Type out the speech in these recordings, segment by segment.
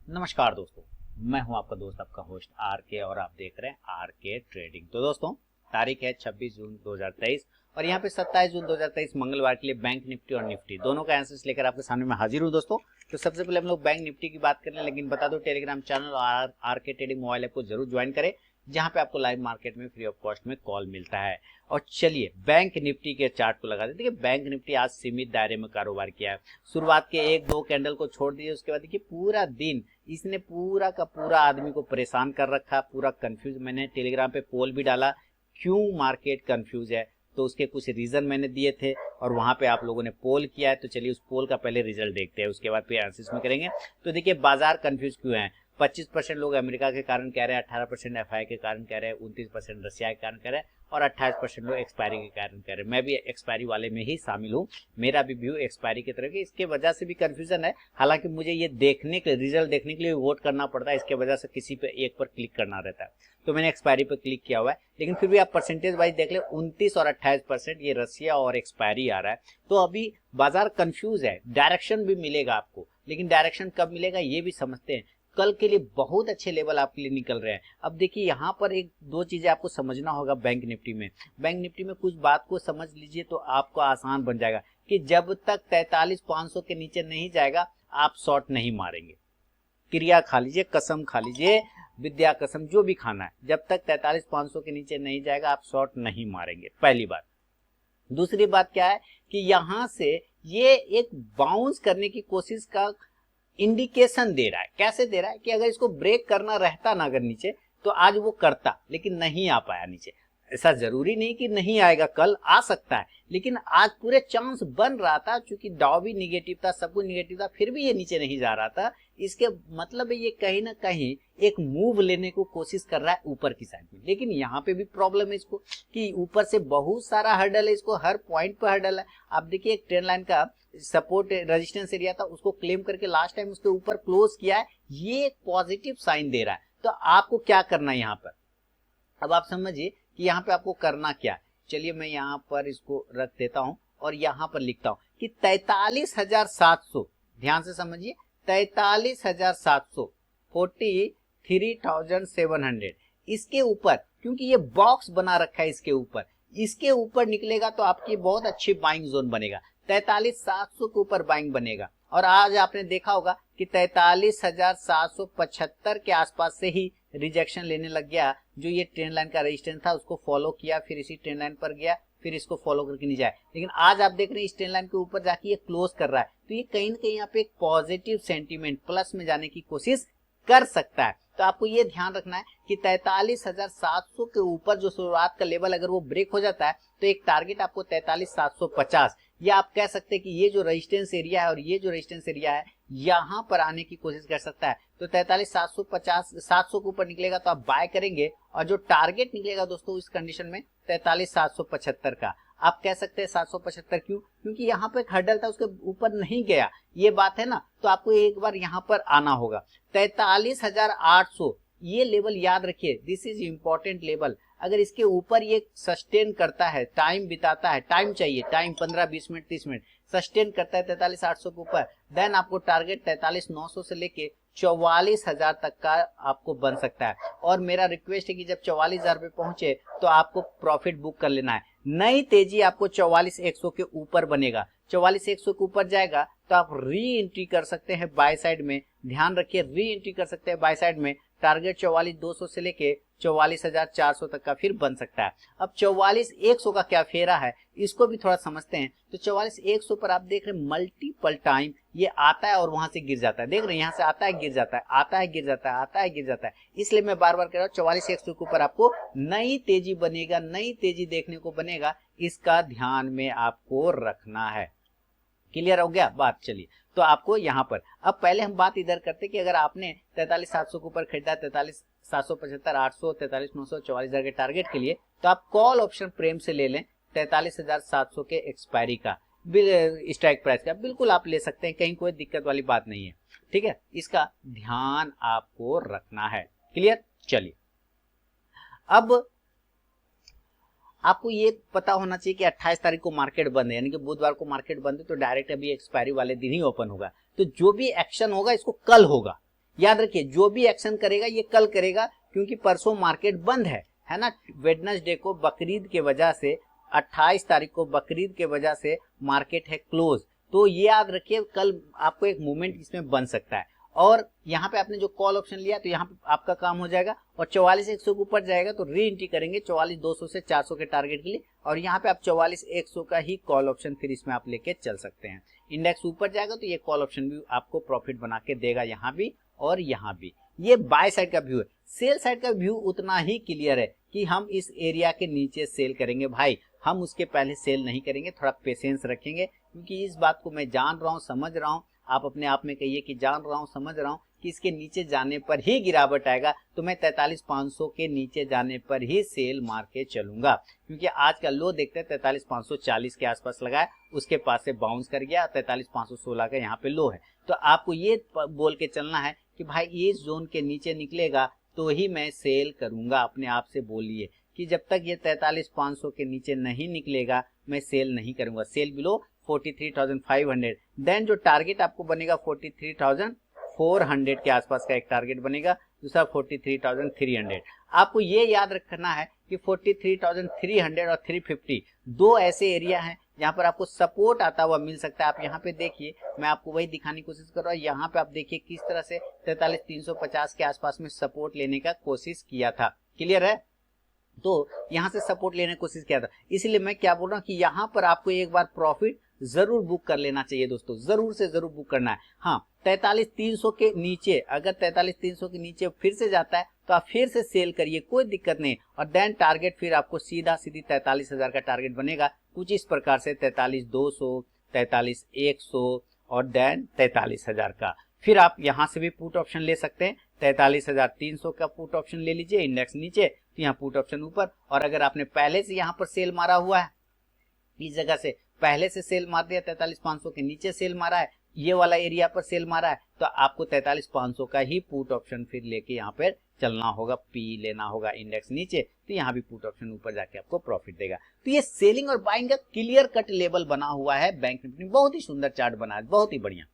नमस्कार दोस्तों, मैं हूं आपका दोस्त आपका होस्ट आर के और आप देख रहे हैं आर के ट्रेडिंग। तो दोस्तों तारीख है 26 जून 2023 और यहाँ पे 27 जून 2023 मंगलवार के लिए बैंक निफ्टी और निफ्टी दोनों का आंसर्स लेकर आपके सामने मैं हाजिर हूँ दोस्तों। तो सबसे पहले हम लोग बैंक निफ्टी की बात करें, लेकिन बता दो टेलीग्राम चैनल और आर के ट्रेडिंग मोबाइल ऐप को जरूर ज्वाइन करें, जहां पे आपको लाइव मार्केट में फ्री ऑफ कॉस्ट में कॉल मिलता है। और चलिए बैंक निफ्टी के चार्ट को लगा देते हैं। बैंक निफ्टी आज सीमित दायरे में कारोबार किया है। शुरुआत के एक दो कैंडल को छोड़ दिए, उसके बाद देखिए पूरा दिन इसने पूरा का पूरा आदमी को परेशान कर रखा, पूरा कंफ्यूज। मैंने टेलीग्राम पे पोल भी डाला क्यों मार्केट कंफ्यूज है, तो उसके कुछ रीजन मैंने दिए थे और वहां पे आप लोगों ने पोल किया है। तो चलिए उस पोल का पहले रिजल्ट देखते हैं, उसके बाद फिर एनालिसिस में करेंगे। तो देखिए बाजार कंफ्यूज क्यों है। 25% लोग अमेरिका के कारण कह रहे हैं, 18% एफआई के कारण कह रहे हैं, 29% रशिया के कारण कह रहे हैं और 28% लोग एक्सपायरी के कारण कह रहे हैं। मैं भी एक्सपायरी वाले में ही शामिल हूँ, मेरा भी व्यू एक्सपायरी की तरफ है। इसके वजह से भी कंफ्यूजन है, हालांकि मुझे ये देखने के रिजल्ट देखने के लिए वोट करना पड़ता है, इसके वजह से किसी पे एक पर क्लिक करना रहता है। तो मैंने एक्सपायरी पर क्लिक किया हुआ है, लेकिन फिर भी आप परसेंटेज वाइज देख ले 29 और 28% ये रशिया और एक्सपायरी आ रहा है। तो अभी बाजार कंफ्यूज है। डायरेक्शन भी मिलेगा आपको, लेकिन डायरेक्शन कब मिलेगा ये भी समझते हैं। कल के लिए बहुत अच्छे लेवल आपके लिए निकल रहे हैं। अब देखिए यहाँ पर एक दो चीजें आपको समझना होगा बैंक निफ्टी में। बैंक निफ्टी में कुछ बात को समझ लीजिए तो आपको आसान बन जाएगा कि जब तक 43,500 के नीचे नहीं जाएगा आप शॉर्ट नहीं मारेंगे। क्रिया खा लीजिए, कसम खा लीजिए, विद्या कसम जो भी खाना है, जब तक 43,500 के नीचे नहीं जाएगा आप शॉर्ट नहीं मारेंगे, पहली बात। दूसरी बात क्या है कि यहां से ये एक बाउंस करने की कोशिश का इंडिकेशन दे रहा है। कैसे दे रहा है कि अगर इसको ब्रेक करना रहता ना अगर नीचे, तो आज वो करता, लेकिन नहीं आ पाया नीचे। ऐसा जरूरी नहीं कि नहीं आएगा, कल आ सकता है, लेकिन आज पूरे चांस बन रहा था। चूंकि डाउ भी निगेटिव था, सब कुछ निगेटिव था, फिर भी ये नीचे नहीं जा रहा था। इसके मतलब ये कहीं ना कहीं एक मूव लेने को कोशिश कर रहा है ऊपर की साइड में। लेकिन यहाँ पे भी प्रॉब्लम है इसको कि ऊपर से बहुत सारा हर्डल है, इसको हर पॉइंट पर हर्डल है। आप देखिए एक ट्रेंड लाइन का सपोर्ट रेजिस्टेंस एरिया था, उसको क्लेम करके लास्ट टाइम उसके ऊपर क्लोज किया है, ये एक पॉजिटिव साइन दे रहा है। तो आपको क्या करना है यहाँ पर, अब आप समझिए कि यहाँ पे आपको करना क्या। चलिए मैं यहाँ पर इसको रख देता हूं और यहाँ पर लिखता हूं कि 43,700, ध्यान से समझिए, 43,700, 43,700 इसके ऊपर, क्योंकि ये बॉक्स बना रखा है इसके ऊपर निकलेगा तो आपकी बहुत अच्छी बाइंग जोन बनेगा। 43,700 के ऊपर बाइंग बनेगा। और आज आपने देखा होगा कि 43,775 के आसपास से ही रिजेक्शन लेने लग गया। जो ये ट्रेंड लाइन का रेजिस्टेंस था उसको फॉलो किया, फिर इसी ट्रेंड लाइन पर गया, फिर इसको फॉलो करके नहीं जाए। लेकिन आज आप देख रहे हैं इस ट्रेंड लाइन के ऊपर जाके ये क्लोज कर रहा है, तो ये कहीं ना कहीं यहाँ पे एक पॉजिटिव सेंटीमेंट प्लस में जाने की कोशिश कर सकता है। तो आपको ये ध्यान रखना है कि 43,700 के ऊपर जो शुरुआत का लेवल अगर वो ब्रेक हो जाता है तो एक टारगेट आपको 43,750, या आप कह सकते हैं कि ये जो रेजिस्टेंस एरिया है और ये जो रेजिस्टेंस एरिया है यहां पर आने की कोशिश कर सकता है। तो 43,750 700 के ऊपर निकलेगा तो आप बाय करेंगे, और जो टारगेट निकलेगा दोस्तों इस कंडीशन में 43,775 का। आप कह सकते हैं 775 क्यों, क्योंकि यहाँ पे एक हर्डल था उसके ऊपर नहीं गया, ये बात है ना। तो आपको एक बार यहाँ पर आना होगा। 43,800 ये लेवल याद रखिए, दिस इज इंपॉर्टेंट लेवल। अगर इसके ऊपर ये सस्टेन करता है, टाइम बिताता है, टाइम चाहिए, टाइम 15-20 मिनट 30 मिनट सस्टेन करता है 43,800 के ऊपर, देन आपको टारगेट 43,900 से लेके 44,000 तक का आपको बन सकता है। और मेरा रिक्वेस्ट है कि जब 44,000 पे पहुंचे तो आपको प्रॉफिट बुक कर लेना है। नई तेजी आपको 44,100 के ऊपर बनेगा। 44,100 के ऊपर जाएगा तो आप री एंट्री कर सकते हैं बाय साइड में, ध्यान रखिए, री एंट्री कर सकते हैं बाय साइड में। टारगेट 44,200 से लेके 44,400 तक का फिर बन सकता है। अब 44,100 का क्या फेरा है इसको भी थोड़ा समझते हैं। तो 44,100 पर आप देख रहे हैं मल्टीपल टाइम ये आता है और वहां से गिर जाता है। देख रहे हैं यहाँ से आता है गिर जाता है, आता है गिर जाता है, आता है गिर जाता है। इसलिए मैं बार बार कह रहा हूँ 44,100 के ऊपर आपको नई तेजी बनेगा, नई तेजी देखने को बनेगा, इसका ध्यान में आपको रखना है। क्लियर हो गया बात। चलिए तो आपको यहाँ पर अब पहले हम बात इधर करते कि अगर आपने 43,700 के ऊपर खरीदा, 43,775, 800, 43,900, 44,000 के टारगेट के लिए, तो आप कॉल ऑप्शन प्रेम से ले लें 43,700 के एक्सपायरी का स्ट्राइक प्राइस का, बिल्कुल आप ले सकते हैं, कहीं कोई दिक्कत वाली बात नहीं है। ठीक है, इसका ध्यान आपको रखना है। क्लियर। चलिए अब आपको ये पता होना चाहिए कि 28 तारीख को मार्केट बंद है, यानी कि बुधवार को मार्केट बंद है, तो डायरेक्ट अभी एक्सपायरी वाले दिन ही ओपन होगा। तो जो भी एक्शन होगा इसको कल होगा, याद रखिए जो भी एक्शन करेगा ये कल करेगा, क्योंकि परसों मार्केट बंद है ना। वेडनेसडे को बकरीद के वजह से 28 तारीख को बकरीद के वजह से मार्केट है क्लोज, तो ये याद रखिए कल आपको एक मूवमेंट इसमें बन सकता है। और यहाँ पे आपने जो कॉल ऑप्शन लिया तो यहाँ पे आपका काम हो जाएगा, और 44,100 के ऊपर जाएगा तो री एंट्री करेंगे 44,200 से 400 के टारगेट के लिए, और यहाँ पे आप 44,100 का ही कॉल ऑप्शन फिर इसमें आप लेके चल सकते हैं। इंडेक्स ऊपर जाएगा तो ये कॉल ऑप्शन भी आपको प्रॉफिट बना के देगा, यहाँ भी और यहाँ भी। ये बाय साइड का व्यू है। सेल साइड का व्यू उतना ही क्लियर है कि हम इस एरिया के नीचे सेल करेंगे भाई, हम उसके पहले सेल नहीं करेंगे, थोड़ा पेशेंस रखेंगे, क्योंकि इस बात को मैं जान रहा हूँ, समझ रहा हूँ। आप अपने आप में कहिए कि जान रहा हूँ, समझ रहा हूँ कि इसके नीचे जाने पर ही गिरावट आएगा, तो मैं 43,500 के नीचे जाने पर ही सेल मार के चलूंगा, क्योंकि आज का लो देखते हैं 43,540 के आसपास लगा है, उसके पास से बाउंस कर गया, 43,516 का यहाँ पे लो है। तो आपको ये बोल के चलना है कि भाई ये जोन के नीचे निकलेगा तो ही मैं सेल करूंगा। अपने आप से बोलिए कि जब तक ये 43,500 के नीचे नहीं निकलेगा मैं सेल नहीं करूंगा। सेल बिलो 43,500, देन जो टारगेट आपको बनेगा 43,400 के आसपास का एक टारगेट बनेगा, दूसरा 43,300। आपको ये याद रखना है कि 43,300 और 350 दो ऐसे एरिया हैं जहां पर आपको सपोर्ट आता हुआ मिल सकता है। आप यहाँ पे देखिए, मैं आपको वही दिखाने की कोशिश कर रहा हूँ। यहाँ पे आप देखिए किस तरह से 43,350 के आसपास में सपोर्ट लेने का कोशिश किया था, क्लियर है। तो यहाँ से सपोर्ट लेने की कोशिश किया था, इसलिए मैं क्या बोल रहा हूँ कि यहाँ पर आपको एक बार प्रॉफिट जरूर बुक कर लेना चाहिए दोस्तों, जरूर से जरूर बुक करना है। हाँ, 43,300 के नीचे, अगर 43,300 के नीचे फिर से जाता है तो आप फिर से सेल करिए, कोई दिक्कत नहीं। और देन टारगेट फिर आपको सीधा सीधी 43,000 का टारगेट बनेगा, कुछ इस प्रकार से 43,200, 43,100 और देन 43,000 का। फिर आप यहाँ से भी पुट ऑप्शन ले सकते हैं, 43,300 का पुट ऑप्शन ले लीजिए। इंडेक्स नीचे तो यहाँ पुट ऑप्शन ऊपर, और अगर आपने पहले से यहाँ पर सेल मारा हुआ है, इस जगह से पहले से सेल मार दिया, 43,500 के नीचे सेल मारा है, ये वाला एरिया पर सेल मारा है, तो आपको 43,500 का ही पुट ऑप्शन फिर लेके यहाँ पर चलना होगा, पी लेना होगा। इंडेक्स नीचे तो यहाँ भी पुट ऑप्शन ऊपर जाके आपको प्रॉफिट देगा। तो ये सेलिंग और बाइंग का क्लियर कट लेवल बना हुआ है बैंक निफ्टी में, बहुत ही सुंदर चार्ट बना है, बहुत ही बढ़िया।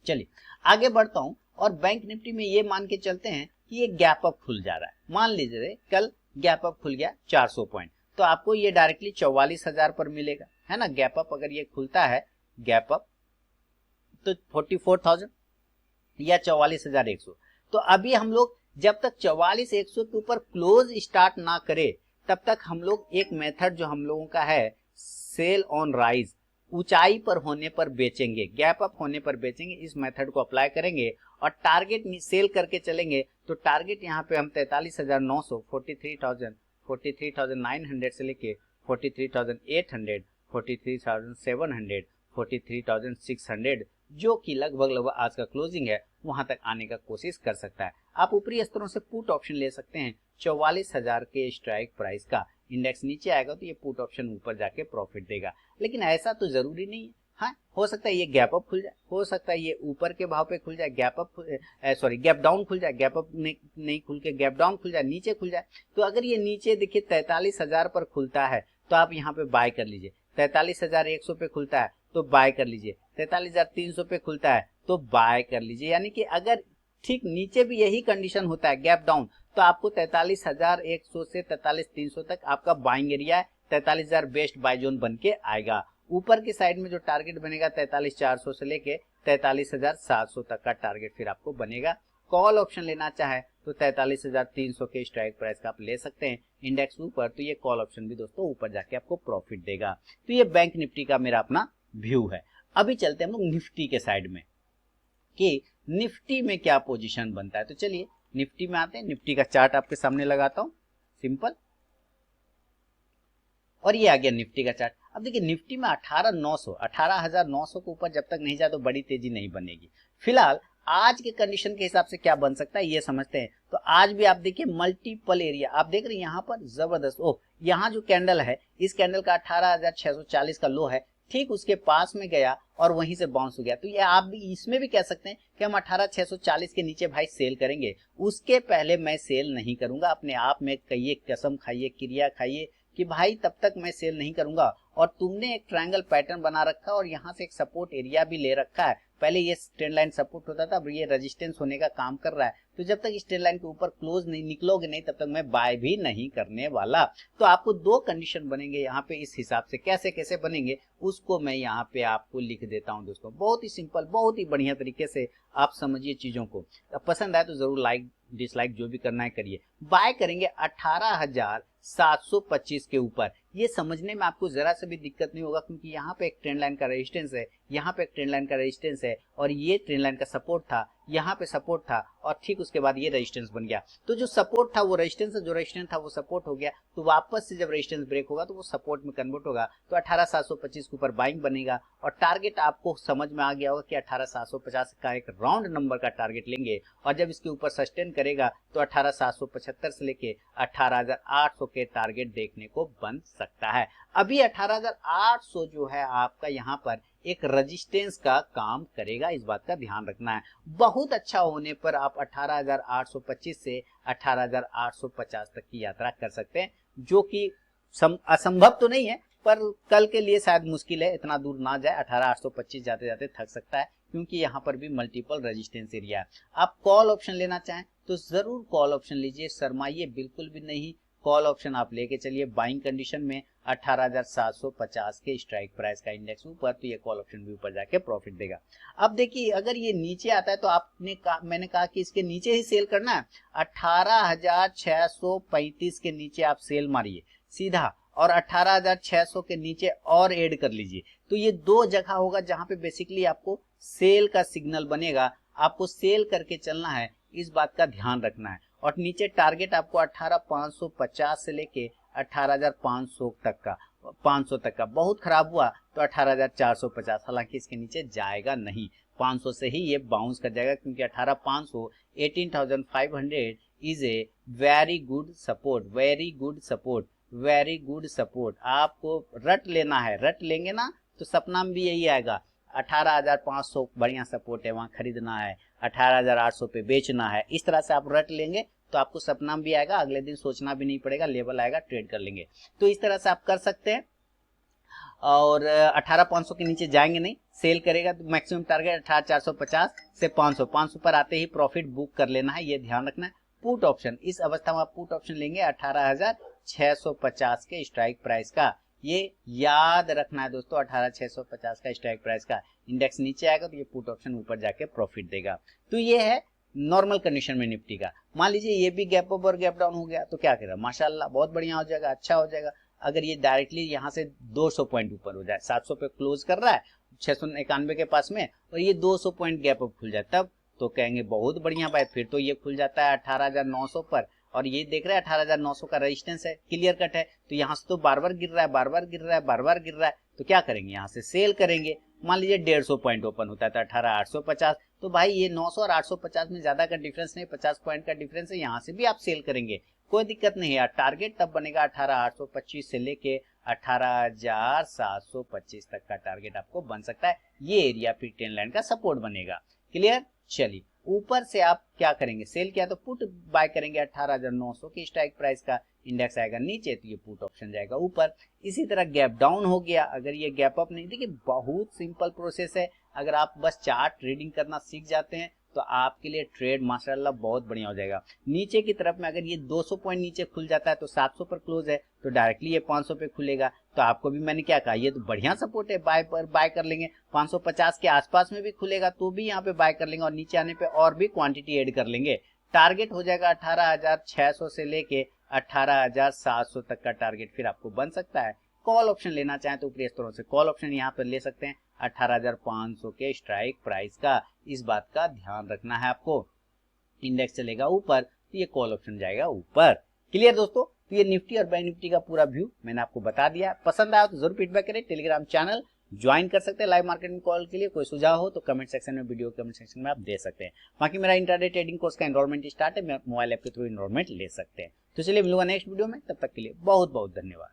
चलिए आगे बढ़ता हूं, और बैंक निफ्टी में ये मान के चलते हैं कि ये गैप अप खुल जा रहा है। मान लीजिए कल गैप अप खुल गया 400 पॉइंट, तो आपको ये डायरेक्टली 44,000 पर मिलेगा, है ना। गैप अप अगर ये खुलता है गैप अप तो 44,000 या 44,100। तो अभी हम लोग जब तक 44,100 के ऊपर क्लोज स्टार्ट ना करे तब तक हम लोग एक मेथड जो हम लोगों का है सेल ऑन राइज, ऊंचाई पर होने पर बेचेंगे, गैप अप होने पर बेचेंगे, इस मेथड को अप्लाई करेंगे और टारगेट सेल करके चलेंगे। तो टारगेट यहाँ पे हम 43,900, 43,900 से लेके 43,800, 43,700, 43,600, जो कि लगभग आज का क्लोजिंग है, वहां तक आने का कोशिश कर सकता है। आप ऊपरी स्तरों से पुट ऑप्शन ले सकते हैं 44,000 के स्ट्राइक प्राइस का। इंडेक्स नीचे आएगा तो ये पुट ऑप्शन ऊपर जाके प्रॉफिट देगा, लेकिन ऐसा तो जरूरी नहीं है। हाँ, हो सकता है ये गैप अप खुल जाए, हो सकता है ये ऊपर के भाव पे खुल जाए, गैप डाउन खुल जाए, गैप अप नहीं खुल के गैप डाउन खुल जाए, नीचे खुल जाए। तो अगर ये नीचे देखिए 43,000 पर खुलता है तो आप यहाँ पे बाय कर लीजिए, 43,100 पे खुलता है तो बाय कर लीजिए, 43,300 पे खुलता है तो बाय कर लीजिए। यानी कि अगर ठीक नीचे भी यही कंडीशन होता है गैप डाउन, तो आपको 43,100 से 43,300 तक आपका बाइंग एरिया है, 43,000 बेस्ट बाय जोन बन के आएगा। ऊपर की साइड में जो टारगेट बनेगा 43,400 से लेके 43,700 तक का टारगेट फिर आपको बनेगा। कॉल ऑप्शन लेना चाहे तो 43,300 के स्ट्राइक प्राइस का आप ले सकते हैं। इंडेक्स ऊपर तो ये कॉल ऑप्शन भी दोस्तों ऊपर जाके आपको प्रॉफिट देगा। तो ये बैंक निफ्टी का मेरा अपना व्यू है। अभी चलते हैं हम लोग निफ्टी के साइड में कि निफ्टी में क्या पोजीशन बनता है। तो चलिए निफ्टी में आते हैं, निफ्टी का चार्ट आपके सामने लगाता हूं सिंपल, और ये आ गया निफ्टी का चार्ट। अब देखिए निफ्टी में 18,900 के ऊपर जब तक नहीं जाए तो बड़ी तेजी नहीं बनेगी। फिलहाल आज के कंडीशन के हिसाब से क्या बन सकता है ये समझते हैं। तो आज भी आप देखिए मल्टीपल एरिया आप देख रहे हैं यहाँ पर जबरदस्त। यहाँ जो कैंडल है इस कैंडल का 18,640 का लो है, ठीक उसके पास में गया और वहीं से बाउंस हो गया। तो ये आप भी इसमें भी कह सकते हैं कि हम 18,640 के नीचे भाई सेल करेंगे, उसके पहले मैं सेल नहीं करूंगा। अपने आप में कहिए, कसम खाइए, क्रिया खाइए कि भाई तब तक मैं सेल नहीं करूंगा। और तुमने एक ट्रायंगल पैटर्न बना रखा है और यहाँ से एक सपोर्ट एरिया भी ले रखा है। पहले ये ट्रेंड लाइन सपोर्ट होता था, अब ये रेजिस्टेंस होने का काम कर रहा है। तो जब तक इस ट्रेंड लाइन के ऊपर क्लोज नहीं निकलोगे नहीं, तब तक मैं बाय भी नहीं करने वाला। तो आपको दो कंडीशन बनेंगे यहाँ पे इस हिसाब से, कैसे कैसे बनेंगे उसको मैं यहाँ पे आपको लिख देता हूँ दोस्तों। बहुत ही सिंपल, बहुत ही बढ़िया तरीके से आप समझिए चीजों को। पसंद आए तो जरूर लाइक डिसलाइक जो भी करना है करिए। बाय करेंगे 18,725 के ऊपर। ये समझने में आपको जरा से भी दिक्कत नहीं होगा, क्योंकि यहाँ पे एक ट्रेंड लाइन का रेजिस्टेंस है, यहाँ पे एक ट्रेंड लाइन का रेजिस्टेंस है, और ये ट्रेंड लाइन का सपोर्ट था, यहाँ पे सपोर्ट था, और ठीक उसके बाद ये रेजिस्टेंस बन गया। तो जो सपोर्ट था वो रेजिस्टेंस, जो रेजिस्टेंस था वो सपोर्ट हो गया। तो वापस से जब रेजिस्टेंस ब्रेक होगा तो वो सपोर्ट में कन्वर्ट होगा। तो 18,725 के ऊपर बाइंग बनेगा, और टारगेट आपको समझ में आ गया होगा कि 18,750 का एक राउंड नंबर का टारगेट लेंगे, और जब इसके ऊपर सस्टेन करेगा तो 18,775 से लेके 18,800 के टारगेट देखने को बन सकता है। अभी 18,800 जो है आपका यहाँ पर एक रेजिस्टेंस का काम करेगा, इस बात का ध्यान रखना है। बहुत अच्छा होने पर आप 18,825 से 18,850 तक की यात्रा कर सकते हैं, जो कि असंभव तो नहीं है, पर कल के लिए शायद मुश्किल है, इतना दूर ना जाए। 18,825 जाते जाते थक सकता है, क्योंकि यहाँ पर भी मल्टीपल रेजिस्टेंस एरिया है। आप कॉल ऑप्शन लेना चाहें तो जरूर कॉल ऑप्शन लीजिए, शर्माइए बिल्कुल भी नहीं। कॉल ऑप्शन आप लेके चलिए बाइंग कंडीशन में 18,750 के स्ट्राइक प्राइस का इंडेक्स ऊपर, तो ये कॉल ऑप्शन भी ऊपर जाके प्रॉफिट देगा। अब देखिए, अगर ये नीचे आता है तो मैंने कहा कि इसके नीचे ही सेल करना है। 18,635 के नीचे आप सेल मारिए सीधा, और 18,600 के नीचे और ऐड कर लीजिए। तो ये दो जगह होगा जहां पे बेसिकली आपको सेल का सिग्नल बनेगा। आपको सेल करके चलना है, इस बात का ध्यान रखना है। और नीचे टारगेट आपको 18,550 से लेके 18,500 तक का, 500 तक का। बहुत खराब हुआ तो 18,450, हालांकि इसके नीचे जाएगा नहीं, 500 से ही ये बाउंस कर जाएगा, क्योंकि 18,500 18,500 is a very good support, very good support, very good support. आपको रट लेना है, रट लेंगे ना तो सपना में भी यही आएगा। 18,500 बढ़िया सपोर्ट है, वहां खरीदना है, 18,800 पे बेचना है। इस तरह से आप रट लेंगे तो आपको सपना भी आएगा, अगले दिन सोचना भी नहीं पड़ेगा, लेवल आएगा, ट्रेड कर लेंगे। तो इस तरह से आप कर सकते हैं। और 18,500 के नीचे जाएंगे नहीं, सेल करेगा तो मैक्सिमम टारगेट 18,450 से 500, 500 पर आते ही प्रॉफिट बुक कर लेना है, ये ध्यान रखना है। पुट ऑप्शन, इस अवस्था में आप पुट ऑप्शन लेंगे 18,650 के स्ट्राइक प्राइस का। ये याद रखना है दोस्तों, 18,650 का स्ट्राइक प्राइस का। इंडेक्स नीचे आएगा तो ये पुट ऑप्शन ऊपर जाके प्रॉफिट देगा। तो ये है नॉर्मल कंडीशन में निफ्टी का। मान लीजिए ये भी गैप अप और गैप डाउन हो गया तो क्या करेगा, माशाल्लाह बहुत बढ़िया हो जाएगा, अच्छा हो जाएगा। अगर ये डायरेक्टली यहाँ से 200 पॉइंट ऊपर हो जाए, 700 पे क्लोज कर रहा है 691 के पास में, और ये 200 पॉइंट गैप अप खुल जाए, तब तो कहेंगे बहुत बढ़िया भाई। फिर तो ये खुल जाता है 18,900 पर, और ये देख रहे हैं 18,900 का रेजिस्टेंस है, क्लियर कट है। तो यहाँ से तो बार बार गिर रहा है, बार बार गिर रहा है, बार बार गिर रहा है, तो क्या करेंगे, यहाँ से सेल करेंगे। मान लीजिए 150 पॉइंट ओपन होता है तो 18,850, तो भाई ये 900 और 850 में ज्यादा का डिफरेंस नहीं, 50 पॉइंट का डिफरेंस है, यहाँ से भी आप सेल करेंगे, कोई दिक्कत नहीं है। टारगेट तब बनेगा 18,825 से लेके 18,725 तक का टारगेट आपको बन सकता है। ये एरिया फिर ट्रेंड लाइन का सपोर्ट बनेगा, क्लियर। चलिए, ऊपर से आप क्या करेंगे, सेल किया तो पुट बाय करेंगे 18,900 की स्ट्राइक प्राइस का। इंडेक्स आएगा नीचे तो ये पुट ऑप्शन जाएगा ऊपर। इसी तरह गैप डाउन हो गया, अगर ये गैप अप नहीं, देखिए बहुत सिंपल प्रोसेस है। अगर आप बस चार्ट रीडिंग करना सीख जाते हैं तो आपके लिए ट्रेड माशाल्लाह बहुत बढ़िया हो जाएगा। नीचे की तरफ में अगर ये 200 पॉइंट नीचे खुल जाता है तो 700 पर क्लोज है, तो डायरेक्टली ये 500 पे खुलेगा। तो आपको भी मैंने क्या कहा, ये तो बढ़िया सपोर्ट है, बाय पर बाय कर लेंगे। 550 के आसपास में भी खुलेगा तो भी यहाँ पे बाय कर लेंगे, और नीचे आने पे और भी क्वांटिटी ऐड कर लेंगे। टारगेट हो जाएगा 18,600 से लेके 18,700 तक का टारगेट फिर आपको बन सकता है। कॉल ऑप्शन लेना चाहें तो ऊपरी स्तरों से कॉल ऑप्शन यहाँ पर ले सकते हैं 18,500 के स्ट्राइक प्राइस का। इस बात का ध्यान रखना है आपको। इंडेक्स चलेगा ऊपर तो ये कॉल ऑप्शन जाएगा ऊपर, क्लियर दोस्तों। तो ये निफ्टी और बैंक निफ्टी का पूरा व्यू मैंने आपको बता दिया। पसंद आया तो जरूर फीडबैक करें। टेलीग्राम चैनल ज्वाइन कर सकते हैं लाइव मार्केटिंग कॉल के लिए। कोई सुझाव हो तो कमेंट सेक्शन में, वीडियो कमेंट सेक्शन में आप दे सकते हैं। बाकी मेरा इंट्राडे ट्रेडिंग कोर्स का एनरोलमेंट स्टार्ट है, मोबाइल ऐप के थ्रू एनरोलमेंट ले सकते हैं। तो चलिए मिलूंगा नेक्स्ट वीडियो में, तब तक के लिए बहुत बहुत धन्यवाद।